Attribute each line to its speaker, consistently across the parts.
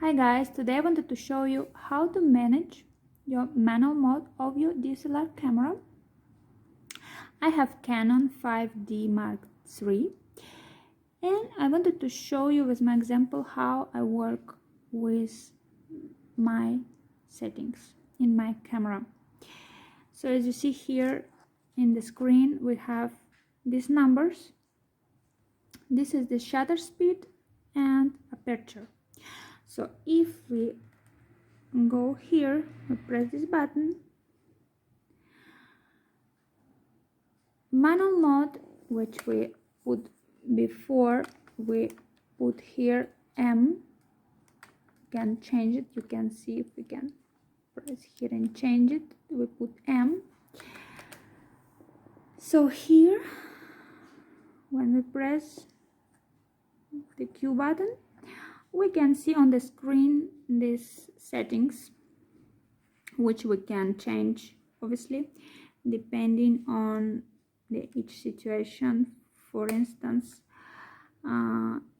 Speaker 1: Hi guys, today I wanted to show you how to manage your manual mode of your DSLR camera. I have Canon 5D Mark III and I wanted to show you with my example how I work with my settings in my camera. So as you see here in the screen we have these numbers. This is the shutter speed and aperture. So if we go here, we press this button, manual mode, which we put before, we put here M. You can change it. You can see if we can press here and change it. We put M. So here, when we press the Q button, we can see on the screen these settings, which we can change obviously depending on each situation. For instance,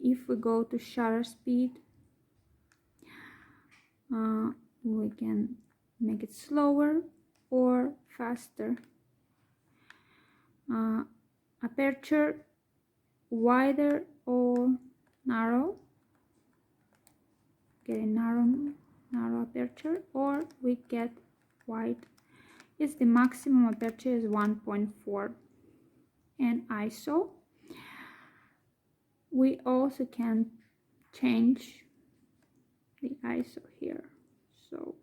Speaker 1: if we go to shutter speed, we can make it slower or faster. Aperture, wider or narrow, get a narrow aperture, or we get wide. Is the maximum aperture is 1.4, and ISO. We also can change the ISO here. So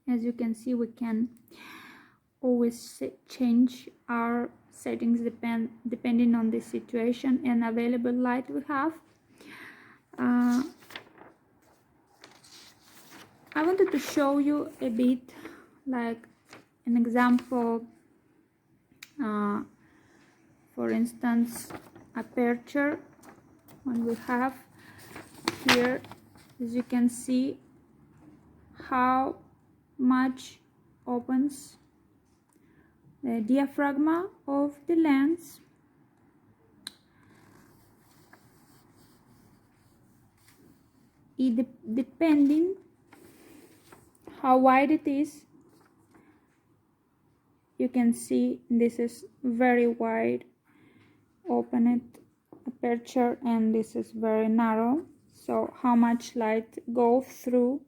Speaker 1: as you can see, we can always change our settings depending on the situation and available light we have. I wanted to show you a bit like an example. For instance, aperture, when we have here, as you can see, how much opens the diaphragm of the lens. Depending how wide it is, you can see this is very wide opened aperture and this is very narrow. So how much light goes through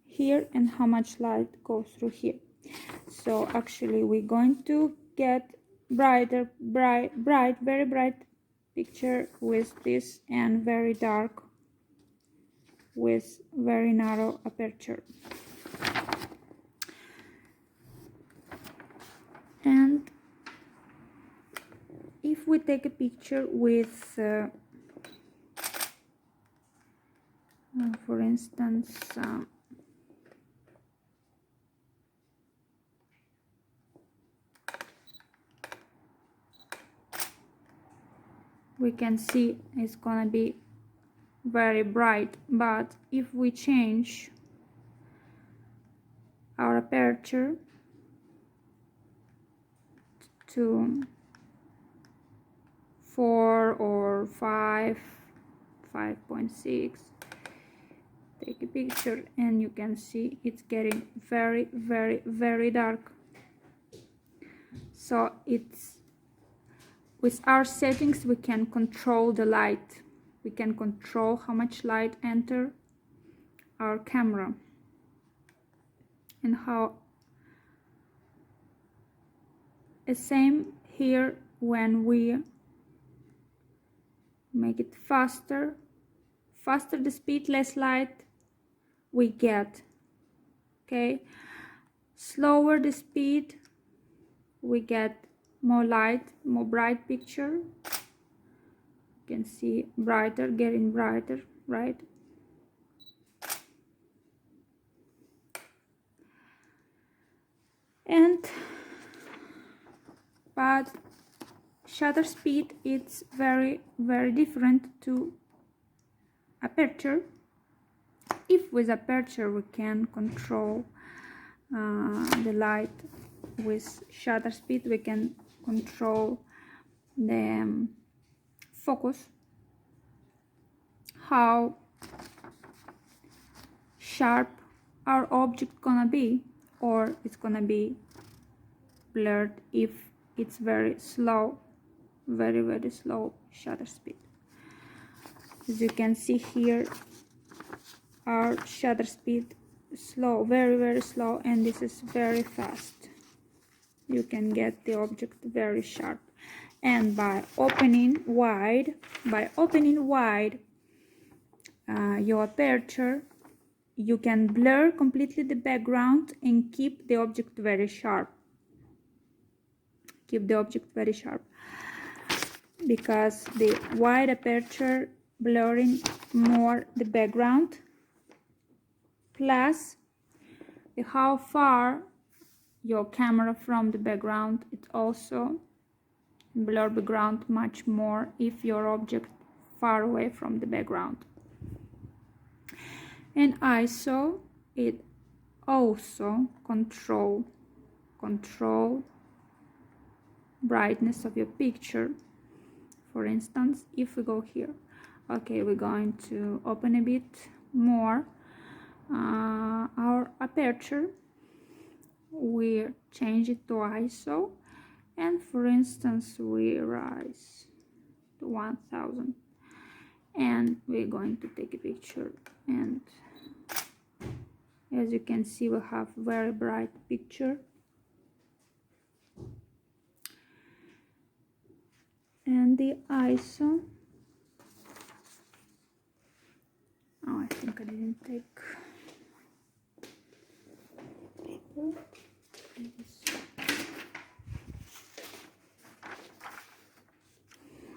Speaker 1: here and how much light goes through here. So actually we're going to get very bright picture with this, and very dark with very narrow aperture. And if we take a picture with for instance we can see it's gonna be very bright, but if we change our aperture to 4 or 5.6, take a picture and you can see it's getting very dark. So it's with our settings we can control the light. We can control how much light enter our camera and how. The same here when we make it faster the speed, less light we get. Okay, slower the speed, we get more light, more bright picture. You can see brighter, getting brighter, right? And but shutter speed, it's very different to aperture. If with aperture we can control the light, with shutter speed we can control the focus, how sharp our object gonna be, or it's gonna be blurred if it's very slow, very slow shutter speed. As you can see here, our shutter speed is slow, very slow, and this is very fast. You can get the object very sharp. And by opening wide your aperture, you can blur completely the background and keep the object very sharp. Because the wide aperture blurring more the background, plus how far your camera from the background, it also blur background much more if your object far away from the background. And ISO, it also control brightness of your picture. For instance, if we go here, okay, we're going to open a bit more our aperture. We change it to ISO, and for instance we rise to 1000, and we're going to take a picture, and as you can see, we have very bright picture. And the ISO, oh, I think I didn't take paper.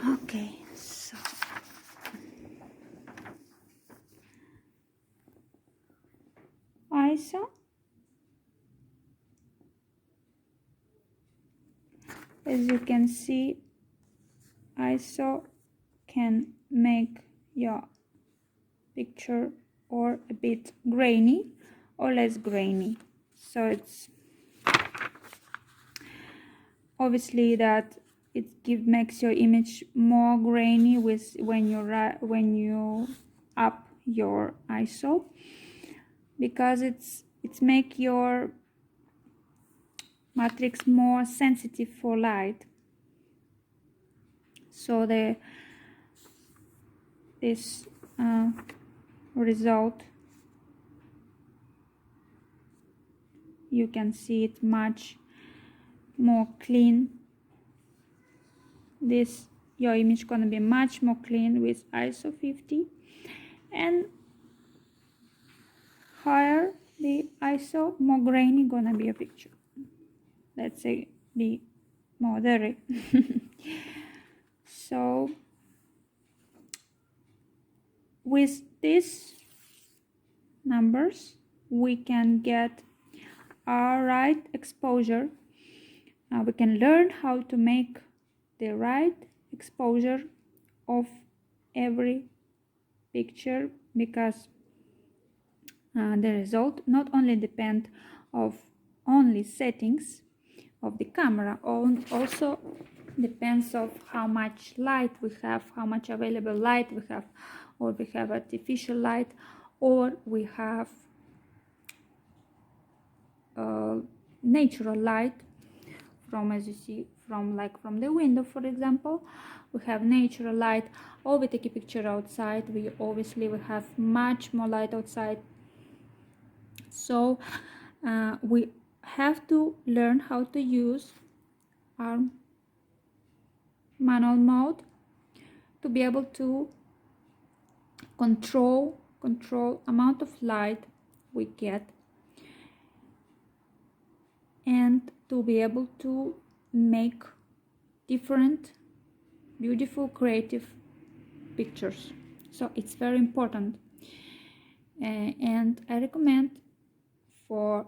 Speaker 1: Okay, so ISO, as you can see, ISO can make your picture or a bit grainy or less grainy. So it's obviously that it makes your image more grainy with when you up your ISO, because it's make your matrix more sensitive for light. So this result, you can see it much more clean. Your image gonna be much more clean with ISO 50, and higher the ISO, more grainy gonna be a picture. Let's say the moderate. So with these numbers we can get our right exposure. We can learn how to make the right exposure of every picture, because the result not only depends of only settings of the camera, also depends of how much light we have, how much available light we have, or we have artificial light, or we have natural light from, as you see, from the window, for example. We have natural light, or we take a picture outside, we have much more light outside. So we have to learn how to use our manual mode to be able to control amount of light we get, and to be able to make different beautiful creative pictures. So it's very important, and I recommend, for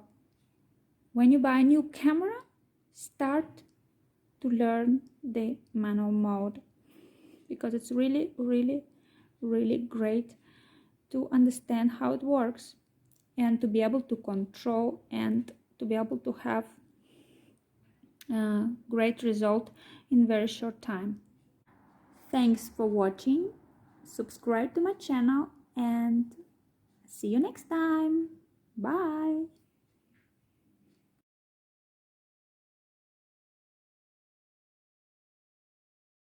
Speaker 1: when you buy a new camera, start to learn the manual mode, because it's really great to understand how it works, and to be able to control, and to be able to have a great result in very short time. Thanks for watching. subscribe to my channel, and see you next time. Bye.